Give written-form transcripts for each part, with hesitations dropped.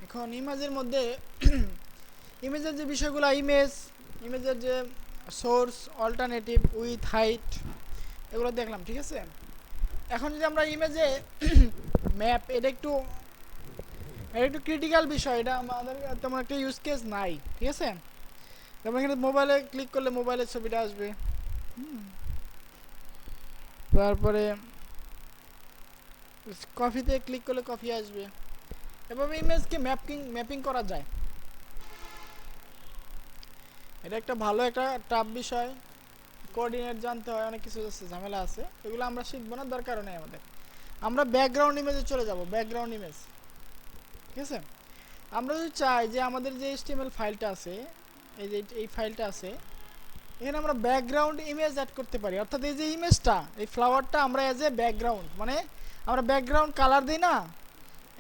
এখন ইমেজের মধ্যে ইমেজের যে বিষয়গুলো ইমেজের যে সোর্স, অল্টারনেটিভ, উইথ, হাইট, এগুলো দেখলাম, ঠিক আছে। এখন যদি আমরা ইমেজে ম্যাপ, এটা একটু ক্রিটিক্যাল বিষয়, এটা আমাদের তেমন একটা ইউজ কেস নাই, ঠিক আছে। যেমন এখানে মোবাইলে ক্লিক করলে মোবাইলের ছবিটা আসবে, তারপরে কফিতে ক্লিক করলে কফি আসবে। এভাবে ইমেজকে ম্যাপিং করা যায়। এটা একটা ভালো একটা টাফ বিষয়, কোঅর্ডিনেট জানতে হয়, অনেক কিছু আছে, ঝামেলা আছে, এগুলো আমরা শিখবো না, দরকারও নেই আমাদের। আমরা ব্যাকগ্রাউন্ড ইমেজে চলে যাব, ব্যাকগ্রাউন্ড ইমেজ, ঠিক আছে। আমরা যদি চাই যে আমাদের যে এইচটিএমএল ফাইলটা আছে, এই যে এই ফাইলটা আছে, এখানে আমরা ব্যাকগ্রাউন্ড ইমেজ অ্যাড করতে পারি। অর্থাৎ এই যে ইমেজটা, এই ফ্লাওয়ারটা আমরা অ্যাজ এ ব্যাকগ্রাউন্ড, মানে আমরা ব্যাকগ্রাউন্ড কালার দিই না,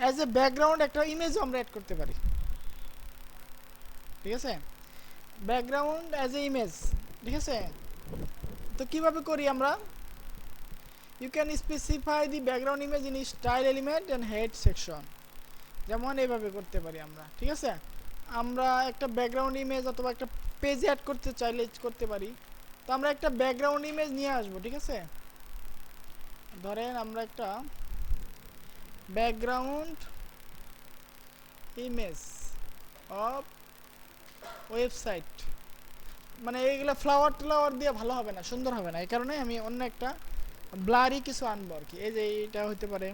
অ্যাজ এ ব্যাকগ্রাউন্ড একটা ইমেজও আমরা অ্যাড করতে পারি, ঠিক আছে। ব্যাকগ্রাউন্ড অ্যাজ এ ইমেজ, ঠিক আছে। তো কিভাবে করি আমরা? You can specify the background image in style element and head section. যেমন এইভাবে করতে পারি আমরা, ঠিক আছে। আমরা একটা ব্যাকগ্রাউন্ড ইমেজ অথবা একটা পেজ অ্যাড করতে চাইলে করতে পারি। তো আমরা একটা ব্যাকগ্রাউন্ড ইমেজ নিয়ে আসবো, ঠিক আছে। ধরেন আমরা একটা ব্যাকগ্রাউন্ড ইমেজ অফ ওয়েবসাইট, মানে এইগুলো ফ্লাওয়ার দিয়ে ভালো হবে না, সুন্দর হবে না, এই কারণে আমি অন্য একটা ব্লারি কিছু আনবো আর কি। এই যে এটা হতে পারে,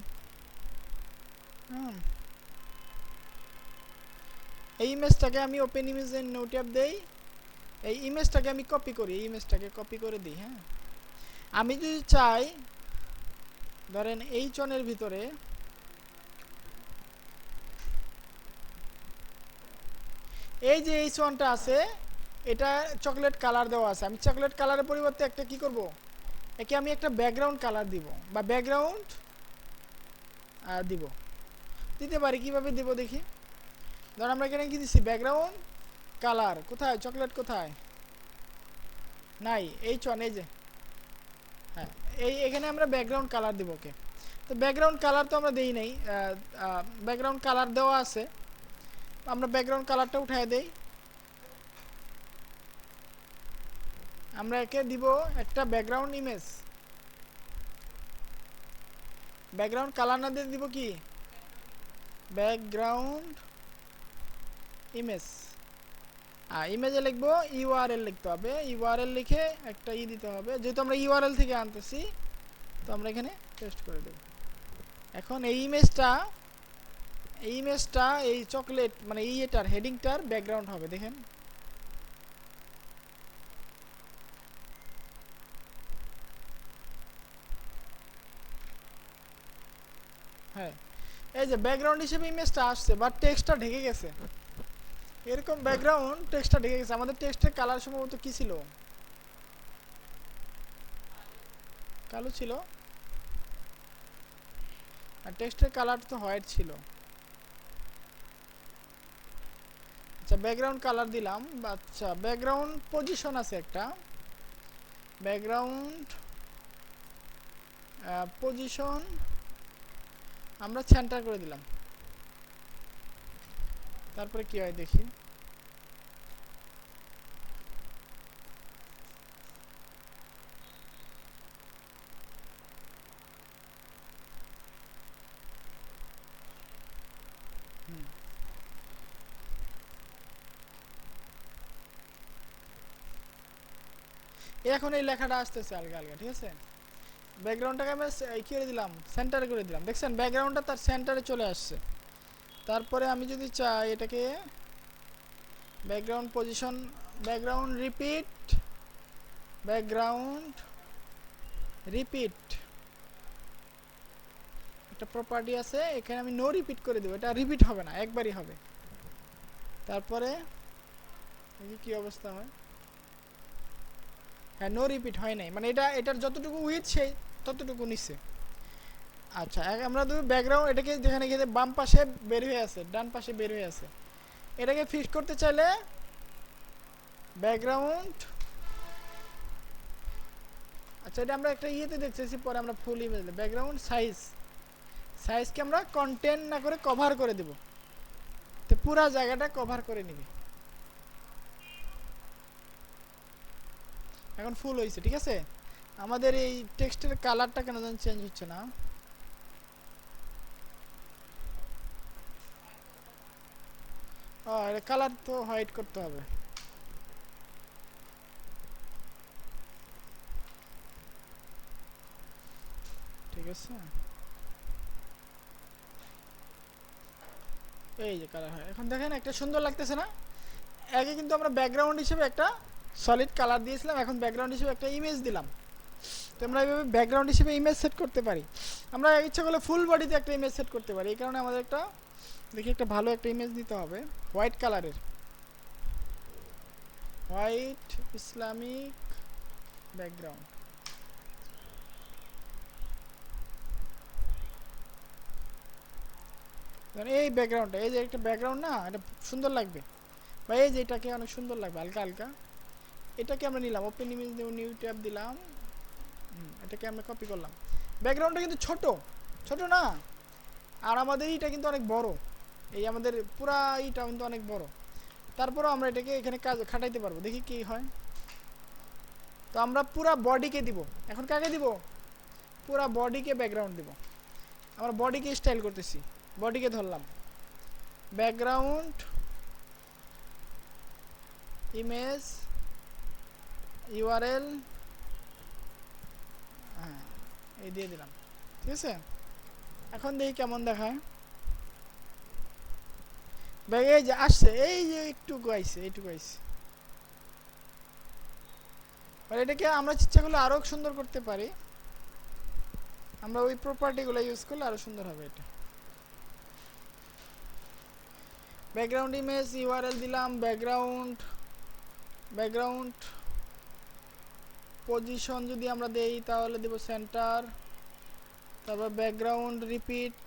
এই ইমেজটাকে আমি ওপেন ইমেজ এর নো ট্যাব দেই, এই ইমেজটাকে আমি কপি করি, এই ইমেজটাকে কপি করে দিই। হ্যাঁ, আমি যদি চাই, ধরেন এই চনের ভিতরে এই যে এই চনটা আছে, এটা চকলেট কালার দেওয়া আছে, আমি চকলেট কালারের পরিবর্তে একটা কি করব, একে আমি একটা ব্যাকগ্রাউন্ড কালার দিব, বা ব্যাকগ্রাউন্ড দিব, দিতে পারি। কিভাবে দিব দেখি। ধর আমরা এখানে কি দিচ্ছি, ব্যাকগ্রাউন্ড কালার, কোথায় চকলেট, কোথায় নাই, এই চন, এই যে, হ্যাঁ, এখানে আমরা ব্যাকগ্রাউন্ড কালার দিব, ওকে। তো ব্যাকগ্রাউন্ড কালার তো আমরা দেই নাই, ব্যাকগ্রাউন্ড কালার দেওয়া আছে, আমরা ব্যাকগ্রাউন্ড কালারটা উঠায় দেই। আমরা একে দিব একটা ব্যাকগ্রাউন্ড ইমেজ, ব্যাকগ্রাউন্ড কালার না দিয়ে দিব কি, ব্যাকগ্রাউন্ড ইমেজ। ইমেজে লিখবো ইউআরএল, লিখতে হবে ইউআরএল, লিখে একটা দিতে হবে, যেহেতু আমরা ইউআরএল থেকে আনতেছি, তো আমরা এখানে পেস্ট করে দেব। এখন এই ইমেজটা এই চকলেট মানে এটার হেডিংটার ব্যাকগ্রাউন্ড হবে, দেখেন। হ্যাঁ, এই যে ব্যাকগ্রাউন্ড হিসেবে ইমেজটা আসছে, বাট টেক্সটটা ঢেকে গেছে, এরকম ব্যাকগ্রাউন্ড টেক্সটটা ঢেকে গেছে। আমাদের টেক্সটের কালার সম্ভবত কি ছিল, কালো ছিল, আর টেক্সটের কালার তো হোয়াইট ছিল। আচ্ছা, ব্যাকগ্রাউন্ড কালার দিলাম। আচ্ছা, ব্যাকগ্রাউন্ড পজিশন আছে একটা, ব্যাকগ্রাউন্ড পজিশন আমরা সেন্টার করে দিলাম। তারপরে কি হয় দেখি। এখন এই লেখাটা আসতেছে আলগা আলগা, ঠিক আছে। ব্যাকগ্রাউন্ডটাকে আমি কি করে দিলাম, সেন্টারে করে দিলাম, দেখছেন ব্যাকগ্রাউন্ডটা তার সেন্টারে চলে আসছে। তারপরে আমি যদি চাই এটাকে ব্যাকগ্রাউন্ড পজিশন, ব্যাকগ্রাউন্ড রিপিট একটা প্রপার্টি আছে, এখানে আমি নো রিপিট করে দেবো, এটা রিপিট হবে না, একবারই হবে। তারপরে দেখি কি অবস্থা হয়। হ্যাঁ, নো রিপিট হয় নাই, মানে এটার যতটুকু উইথ সেই ততটুকু নিচ্ছে। আচ্ছা, আমরা তো ব্যাকগ্রাউন্ড এটাকে যেখানে গিয়ে বাম পাশে বের হয়ে আছে, ডান পাশে বের হয়ে আছে, এটাকে ফিক্স করতে চাইলে ব্যাকগ্রাউন্ড, আচ্ছা এটা আমরা একটা দেখতেছি, পরে আমরা ফুল ইমেজ ব্যাকগ্রাউন্ড সাইজকে আমরা কন্টেন্ট না করে কভার করে দেব। তো পুরা জায়গাটা কভার করে নিবে। এখন ফুল হয়েছে, ঠিক আছে। আমাদের এই টেক্সটের কালারটা কেন যেন চেঞ্জ হচ্ছে না। এটা কালার তো হোয়াইট করতে হবে। ঠিক আছে, এই যে কালার হয় এখন দেখেন একটা সুন্দর লাগতেছে না। আগে কিন্তু আমরা ব্যাকগ্রাউন্ড হিসেবে একটা সলিড কালার দিয়েছিলাম, এখন ব্যাকগ্রাউন্ড হিসেবে একটা ইমেজ দিলাম। তো আমরা এইভাবে ব্যাকগ্রাউন্ড হিসেবে ইমেজ সেট করতে পারি। আমরা ইচ্ছা করলে ফুল বডিতে একটা ইমেজ সেট করতে পারি। এই কারণে আমাদের একটা দেখি একটা ভালো একটা ইমেজ নিতে হবে হোয়াইট কালারের, হোয়াইট ইসলামিক ব্যাকগ্রাউন্ড। এই ব্যাকগ্রাউন্ডটা, এই যে একটা ব্যাকগ্রাউন্ড না, এটা সুন্দর লাগবে বা এই যে এটাকে অনেক সুন্দর লাগবে হালকা হালকা। এটাকে আমরা নিলাম, ওপেন ইমেজ নিউ ট্যাব দিলাম, এটাকে আমরা কপি করলাম। ব্যাকগ্রাউন্ডটা কিন্তু ছোট ছোট না, আর আমাদের এইটা কিন্তু অনেক বড়, এই আমাদের পুরা এইটা কিন্তু অনেক বড়। তারপরেও আমরা এটাকে এখানে কাজ খাটাইতে পারবো, দেখি কি হয়। তো আমরা পুরা বডিকে দিব, এখন কাকে দিব, পুরা বডিকে ব্যাকগ্রাউন্ড দিব। আমরা বডিকে স্টাইল করতেছি, বডিকে ধরলাম, ব্যাকগ্রাউন্ড ইমেজ ইউআরএল, হ্যাঁ এই দিয়ে দিলাম, ঠিক আছে। এখন দেখি কেমন দেখায়। এই যে আসছে, এই যে একটু আইছে, এইটুকু আইছে। এটাকে আমরা ইচ্ছা করলে আরো সুন্দর করতে পারি, আমরা ওই প্রপার্টিগুলো ইউজ করলে আরো সুন্দর হবে এটা। ব্যাকগ্রাউন্ড ইমেজ ইউআরএল দিলাম, ব্যাকগ্রাউন্ড পজিশন যদি আমরা দেই তাহলে দেব সেন্টার, তারপর ব্যাকগ্রাউন্ড রিপিট,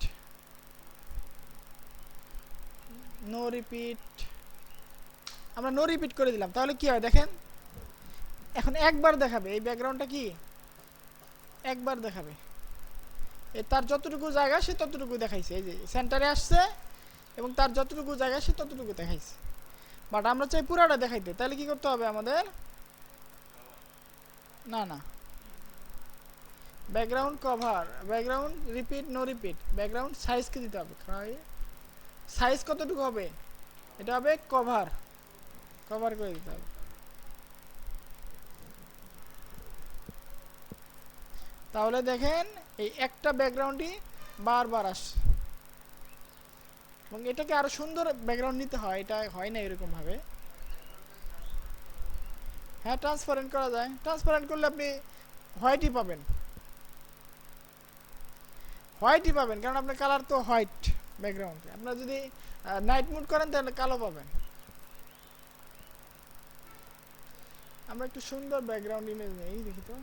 নো রিপিট, আমরা নো রিপিট করে দিলাম। তাহলে কি হয় দেখেন, এখন একবার দেখাবে, এই ব্যাকগ্রাউন্ডটা কি একবার দেখাবে, তার যতটুকু জায়গা সে ততটুকু দেখাইছে, এই যে সেন্টারে আসছে এবং তার যতটুকু জায়গা সে ততটুকু দেখাইছে। বাট আমরা চাই পুরাটা দেখাইতে, তাহলে কি করতে হবে আমাদের, না না background cover, background repeat no repeat, background সাইজকে দিতে হবে। সাইজ কতটুকু হবে, এটা হবে কভার, কভার করে দিতে হবে। তাহলে দেখেন এই একটা ব্যাকগ্রাউন্ডই বারবার আসছে। এবং এটাকে আরো সুন্দর ব্যাকগ্রাউন্ড নিতে হয়, এটা হয় না এরকম ভাবে। হ্যাঁ ট্রান্সপারেন্ট করা যায়, ট্রান্সপারেন্ট করলে আপনি হোয়াইটই পাবেন, হোয়াইটই পাবেন, কারণ আপনার কালার তো হোয়াইট ব্যাকগ্রাউন্ডে। আপনার যদি নাইট মুড করেন তাহলে কালো পাবেন। আমরা একটু সুন্দর ব্যাকগ্রাউন্ড ইমেজ নেই, দেখি তো।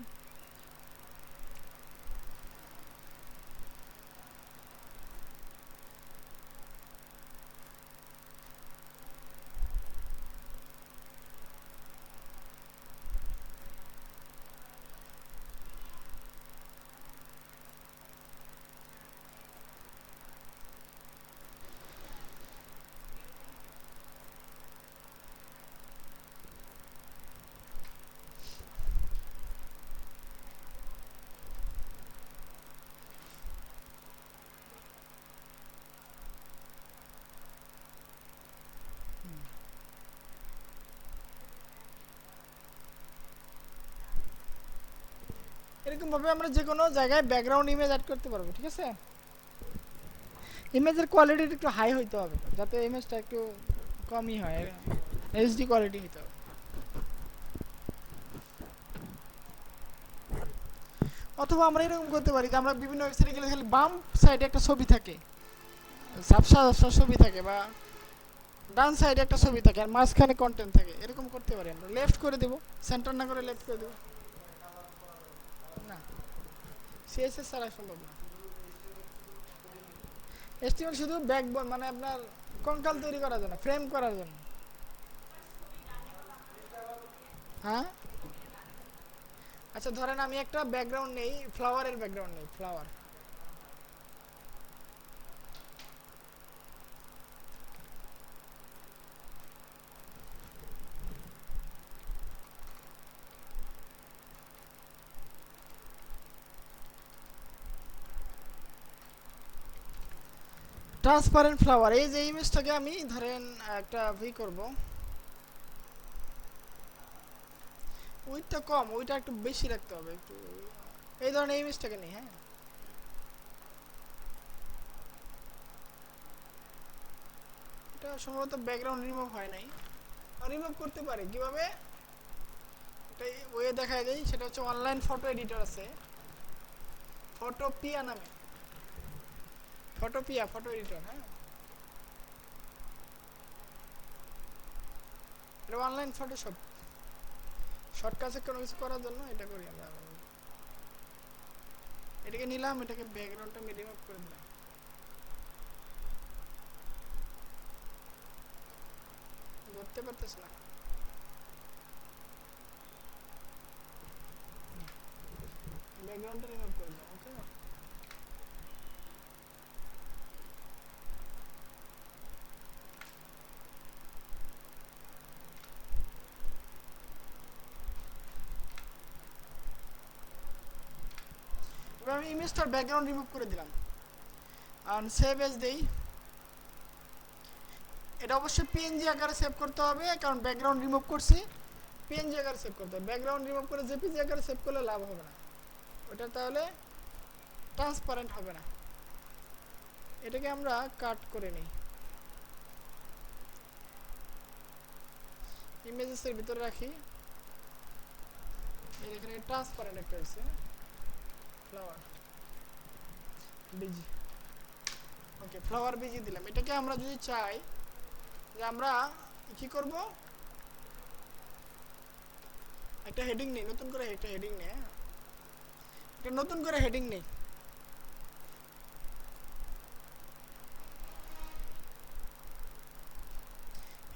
এরকম ভাবে আমরা যে কোনো জায়গায় ব্যাকগ্রাউন্ড ইমেজ অ্যাড করতে পারবো, ঠিক আছে। ইমেজের কোয়ালিটি একটু হাই হইতে হবে, যাতে ইমেজটা একটু কমই হয়, এইচডি কোয়ালিটি হইতে হবে। অথবা আমরা এরকম করতে পারি যে আমরা বিভিন্ন ওয়েবসাইটে গেলে খালি বাম সাইডে একটা ছবি থাকে, ঝাপসা ঝাপসা ছবি থাকে, বা ডান সাইডে একটা ছবি থাকে আর মাঝখানে কন্টেন্ট থাকে, এরকম করতে পারি। আমরা লেফট করে দেব, সেন্টার না করে লেফট করে দেব। না সিএসএস ছাড়া সম্ভব না। এসটিএমএল শুধু ব্যাকবোন মানে আপনার কঙ্কাল তৈরি করার জন্য, ফ্রেম করার জন্য। হ্যাঁ আচ্ছা ধরেন আমি একটা ব্যাকগ্রাউন্ড নেই, ফ্লাওয়ারের ব্যাকগ্রাউন্ড নেই, ফ্লাওয়ার, ট্রান্সপারেন্ট ফ্লাওয়ার, এই যে ইমেজটাকে আমি ধরেন একটা করব, উইডটা কম, উইডটা একটু বেশি রাখতে হবে একটু। এই ধরনের ইমেজটাকে নিই, হ্যাঁ এটা সম্ভবত ব্যাকগ্রাউন্ড রিমুভ হয় নাই, রিমুভ করতে পারি কিভাবে, এটা ওয়ে দেখায় দেই। সেটা হচ্ছে অনলাইন ফটো এডিটর আছে ফটোপিয়া নামে, ফটোপিয়া ফটো এডিটর, হ্যাঁ এটা অনলাইন ফটোশপ, শর্টকাটে কোনো কিছু করার জন্য এটা করি আমরা। এটাকে নিলাম, এটাকে ব্যাকগ্রাউন্ডটা আমি রিমুভ করে দিলাম। ধরতে পারতেছ না, ব্যাকগ্রাউন্ডটা রিমুভ করে দিলাম। ওকে, এবার আমি ইমেজটার ব্যাকগ্রাউন্ড রিমুভ করে দিলাম আর সেভ এজ দেই। এটা অবশ্যই পিএনজি আকারে সেভ করতে হবে, কারণ ব্যাকগ্রাউন্ড রিমুভ করছি, পিএনজি আকারে সেভ করতে হবে। ব্যাকগ্রাউন্ড রিমুভ করে জেপিজি আকারে সেভ করলে লাভ হবে না, ওটা তাহলে ট্রান্সপারেন্ট হবে না। এটাকে আমরা কাট করে নিই, ইমেজেসের ভিতরে রাখি। এখানে ট্রান্সপারেন্ট একটা আছে, ফ্লাওয়ার বিজি, ওকে ফ্লাওয়ার বিজি দিলাম। এটাকে আমরা যদি চাই যে আমরা কি করব, একটা হেডিং নেই, নতুন করে একটা হেডিং নেই, হ্যাঁ একটা নতুন করে হেডিং নেই।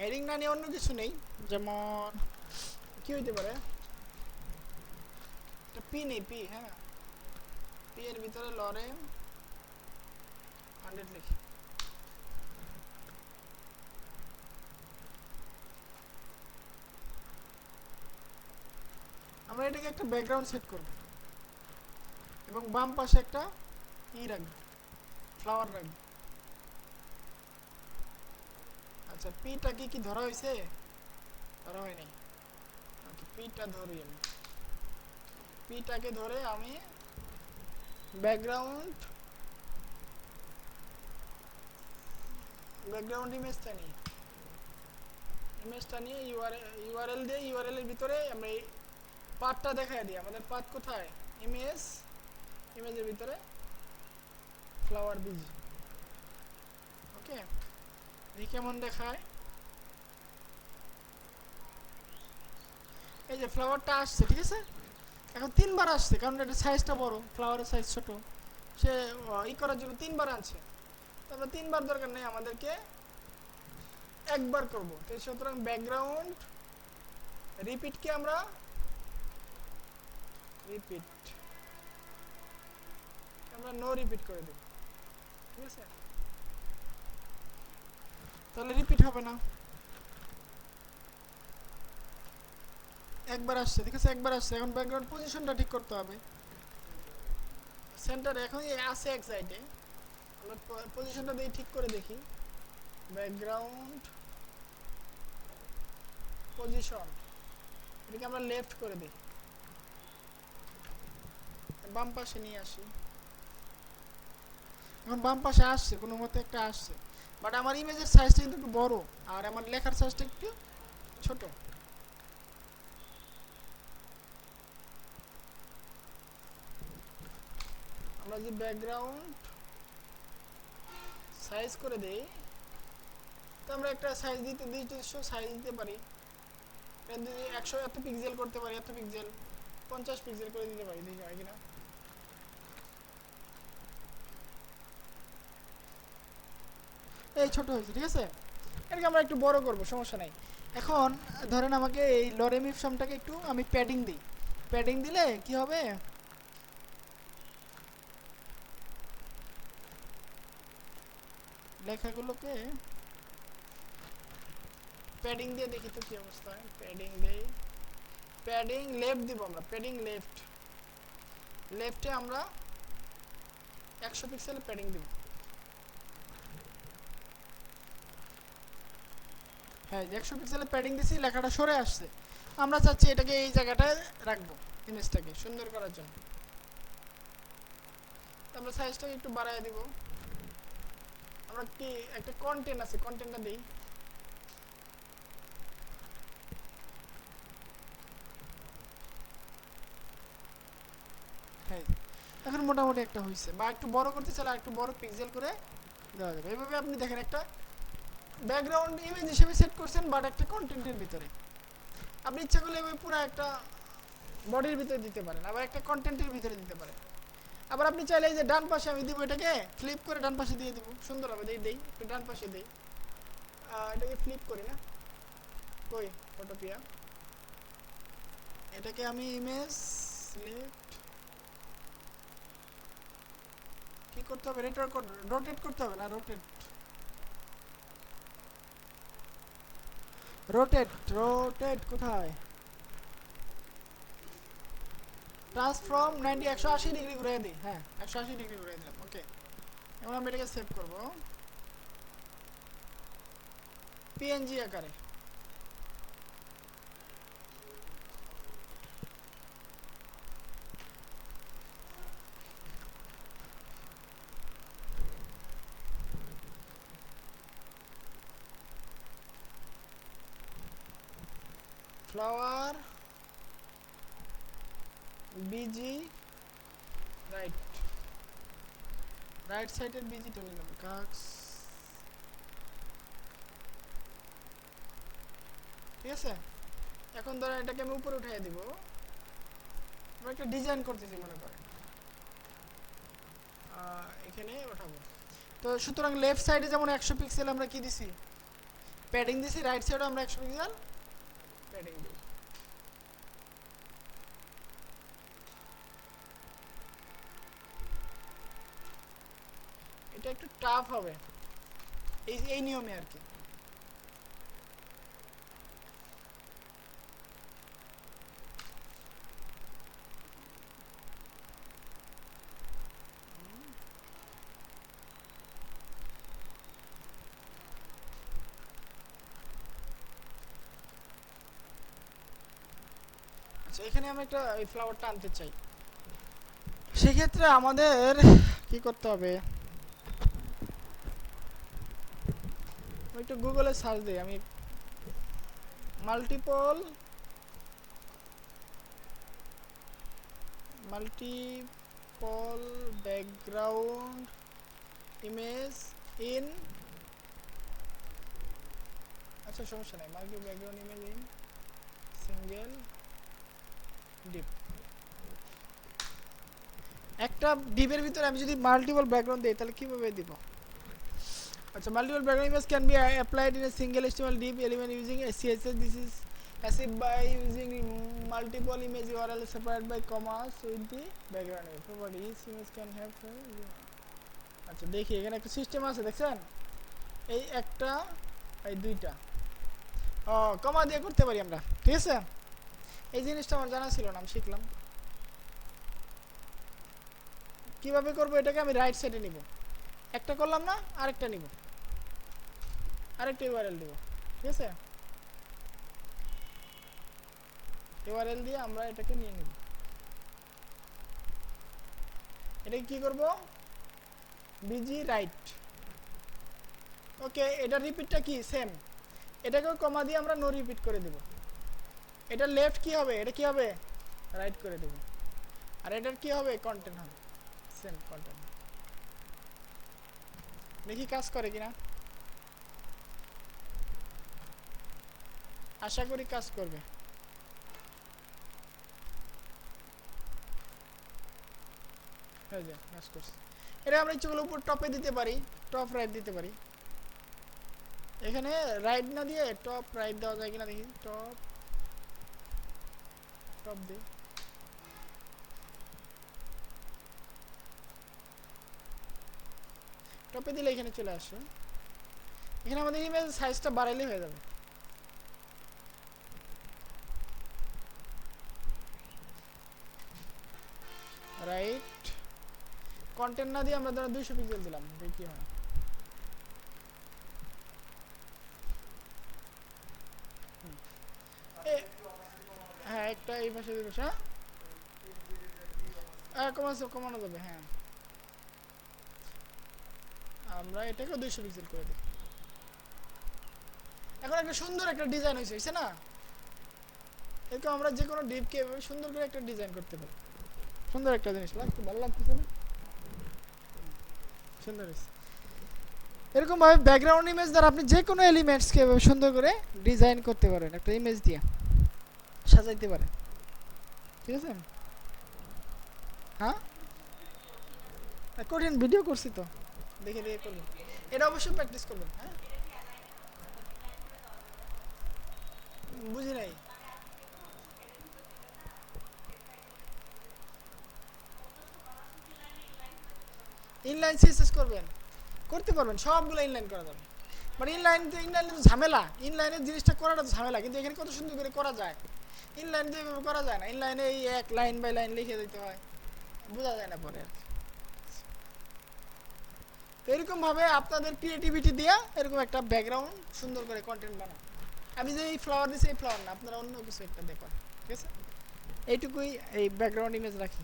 হেডিং না নিয়ে অন্য কিছু নেই, যেমন কি হইতে পারে, একটা পি নেই, পি, হ্যাঁ পি এর ভিতরে লরেন 100 লিখি। আমরা এটাকে একটা ব্যাকগ্রাউন্ড সেট করব এবং বাম পাশে একটা রাখবো, ফ্লাওয়ার রাখবো। আচ্ছা পিটা কি ধরা হয়েছে, ধরা হয় নাই, ওকে পিটা ধরি আমি, পিটাকে ধরে আমি ব্যাকগ্রাউন্ড ইমেজটা নিই, ইমেজটা নিয়ে ইউআরএল দিয়ে ইউআরএল এর ভিতরে আমরা এই পাথটা দেখায় দিই। আমাদের পাথ কোথায়, ইমেজের ভিতরে ফ্লাওয়ার বীজ, ওকে দেখি কেমন দেখায়। এই যে ফ্লাওয়ারটা আসছে, ঠিক আছে, এখন 3বার আসছে, কারণ এটা সাইজটা বড়, ফ্লাওয়ারের সাইজ ছোট, সে করার জন্য 3বার আনছে। তো আমরা 3বার দরকার নেই, আমাদেরকে একবার করব। তো সুতরাং ব্যাকগ্রাউন্ড রিপিটকে আমরা নো রিপিট করে দেব, ঠিক আছে, তাহলে রিপিট হবে না। একবার আসছে, ঠিক আছে একবার আসছে। এখন ব্যাকগ্রাউন্ড পজিশনটা ঠিক করতে হবে, সেন্টার এখন আছে এক সাইডে, আমরা পজিশনটা দিয়ে ঠিক করে দেখি। ব্যাকগ্রাউন্ড পজিশন, এটাকে আমরা লেফট করে দিই, বাম পাশে নিয়ে আসি। এখন বাম পাশে আসছে, কোনো মতে একটা আসছে, বাট আমার ইমেজের সাইজটা কিন্তু একটু বড় আর আমার লেখার সাইজটা একটু ছোট। আমরা যে ব্যাকগ্রাউন্ড সাইজ করে দেই, তো আমরা একটা সাইজ দিতে সাইজ দিতে পারি, 100 এত পিক্সেল করতে পারি, এত পিক্সেল 50 পিক্সেল করে দিতে পারি, দেখি হয় কিনা। এই ছোট হয়েছে, ঠিক আছে, এটাকে আমরা একটু বড় করব, সমস্যা নাই। এখন ধরেন আমাকে এই লরেম ইপসমটাকে একটু আমি প্যাডিং দিই, প্যাডিং দিলে কি হবে, লেখাগুলোকে প্যাডিং দিয়ে দেখি তো কি অবস্থা হয়। প্যাডিং দেই, প্যাডিং লেফট দিব আমরা, প্যাডিং লেফটে আমরা 100 পিক্সেল প্যাডিং দিব। হ্যাঁ 100 পিক্সেলের প্যাডিং দিছি, লেখাটা সরে আসছে। আমরা চাচ্ছি এটাকে এই জায়গাটায় রাখবো, ইমেজটাকে সুন্দর করার জন্য। আমরা সাইজটাকে একটু বাড়ায় দিব। আমরা কি একটা কন্টেন্ট আছে, কন্টেন্টটা দেই। হ্যাঁ এখন মোটামুটি একটা হয়েছে, বা একটু বড় করতে চাইলে একটু বড় পিক্সেল করে দেওয়া যাবে। এইভাবে আপনি দেখেন একটা ব্যাকগ্রাউন্ড ইমেজ হিসেবে সেট করছেন, বাট একটা কন্টেন্টের ভিতরে। আপনি ইচ্ছা করলে এভাবে পুরো একটা বডির ভিতরে দিতে পারেন, আবার একটা কন্টেন্টের ভিতরে দিতে পারেন। আবার আপনি চাইলে এই যে ডান পাশে আমি দিব, এটাকে ফ্লিপ করে ডান পাশে দিয়ে দিব, সুন্দর হবে। দেই একটু ডান পাশে দেই, এটাকে ফ্লিপ করি না, কই ফটোপিয়া, এটাকে আমি ইমেজ সিলেক্ট, কি করতে হবে, রোটেট করতে হবে না, রোটেট রোটেট রোটেট কোথায়, ট্রান্সফর্ম 90 180 ডিগ্রি ঘুরিয়ে দিই। হ্যাঁ 180 ডিগ্রি ঘুরিয়ে দিলাম, ওকে। এখন আমি এটাকে সেভ করব পিএনজি আকারে। ফ্লাওয়ার বিজি রাইট, রাইট সাইডের বিজিটা নিলাম, কাক্স, ঠিক আছে। এখন ধরেন এটাকে আমি উপরে উঠিয়ে দিব, আমরা একটা ডিজাইন করতেছি মনে করেন, এখানে ওঠাবো। তো সুতরাং লেফট সাইডে যেমন 100 পিক্সেল আমরা কি দিছি, প্যাডিং দিছি, রাইট সাইডেও আমরা 100 পিক্সেল প্যাডিং দিই। এটা একটু টাফ হবে এই নিয়মে আর কি। আচ্ছা এখানে আমি একটা এই ফ্লাওয়ারটা আনতে চাই, সেক্ষেত্রে আমাদের কি করতে হবে, আমি একটু গুগলে সার্চ দিই, আমি multiple multiple background image in, আচ্ছা সমস্যা নাই, multi background image in single deep. একটা ডিপের ভিতরে আমি যদি মাল্টিপল ব্যাকগ্রাউন্ড দেই তাহলে কিভাবে দিব? আচ্ছা multiple background image can be applied in a single HTML div element using CSS. This is achieved by using multiple image URL separated by commas with the background image. Property each image can have আচ্ছা দেখি এখানে একটা system আছে দেখছেন, এই একটা এই দুইটা কমা দিয়ে করতে পারি আমরা, ঠিক আছে। এই জিনিসটা আমার জানা ছিল না, আমি শিখলাম কিভাবে করব। এটাকে আমি রাইট সাইডে নিব, একটা করলাম না, আরেকটা নিব, আরেকটা ইউআরএল দিব, ঠিক আছে। ইউআরএল দিয়ে আমরা এটাকে নিয়ে নিব। এটাকে কি করব, বিজি রাইট, ওকে। এটা রিপিটটা কি সেম, এটাকেও কমা দিয়ে আমরা নো রিপিট করে দেব। এটা লেফট কি হবে, এটা কি হবে, রাইট করে দেব। আর এটার কি হবে, কন্টেন্ট হবে, সেম কন্টেন্ট। দেখি কাজ করে কিনা, আশা করি কাজ করবে। হয়ে যায়, কাজ করছে। এটা আমরা ইচ্ছে করলে উপর টপে দিতে পারি, টপ রাইট দিতে পারি। এখানে রাইট না দিয়ে টপ রাইট দেওয়া যায় কিনা দেখি, টপ টপ দিই, টপে দিলে এখানে চলে আসে। এখানে আমাদের ইমেজ সাইজটা বাড়াইলে হয়ে যাবে। রাইট কন্টেন্ট না দিয়ে আমরা ধরো 200 পিক্সেল দিলাম, দেখি কি হয়। একটা এই পাশে দুই পাশে, কমানো যাবে। হ্যাঁ, আমরা এটাকে 200 পিক্সেল করে দিই। এখন একটা সুন্দর একটা ডিজাইন হয়েছে না? এরকম আমরা যে কোনো ডিপকে সুন্দর করে একটা ডিজাইন করতে পারি। সুন্দর একটা জিনিস লাগছে, ভালো লাগতেছে না? সুন্দর হয়েছে। এরকম ভাবে ব্যাকগ্রাউন্ড ইমেজ দ্বারা আপনি যে কোনো এলিমেন্টসকে সুন্দর করে ডিজাইন করতে পারেন, একটা ইমেজ দিয়ে সাজাইতে পারেন। ঠিক আছে? হ্যাঁ, কঠিন ভিডিও করছি তো, দেখে দেখে করবেন। এটা অবশ্যই প্র্যাকটিস করবেন। হ্যাঁ, বুঝি নাই। ইনলাইন সিএসএস করবেন, করতে পারবেন, সবগুলো ইনলাইন করা যাবে। বাট ইনলাইনে তো ঝামেলা, ইনলাইনের জিনিসটা করাটা তো ঝামেলা, কিন্তু এখানে কত সুন্দর করে করা যায়। ইনলাইন তো এইভাবে করা যায় না, ইনলাইনে এই এক লাইন বাই লাইন লিখে দিতে হয়, বোঝা যায় না পরে আর কি। তো এরকম ভাবে আপনাদের ক্রিয়েটিভিটি দিয়ে এরকম একটা ব্যাকগ্রাউন্ড সুন্দর করে কন্টেন্ট বানান। আমি যে এই ফ্লাওয়ার দিছি, এই ফ্লাওয়ার না, আপনারা অন্য কিছু একটা দেখুন। ঠিক আছে? এইটুকুই, এই ব্যাকগ্রাউন্ড ইমেজ রাখি।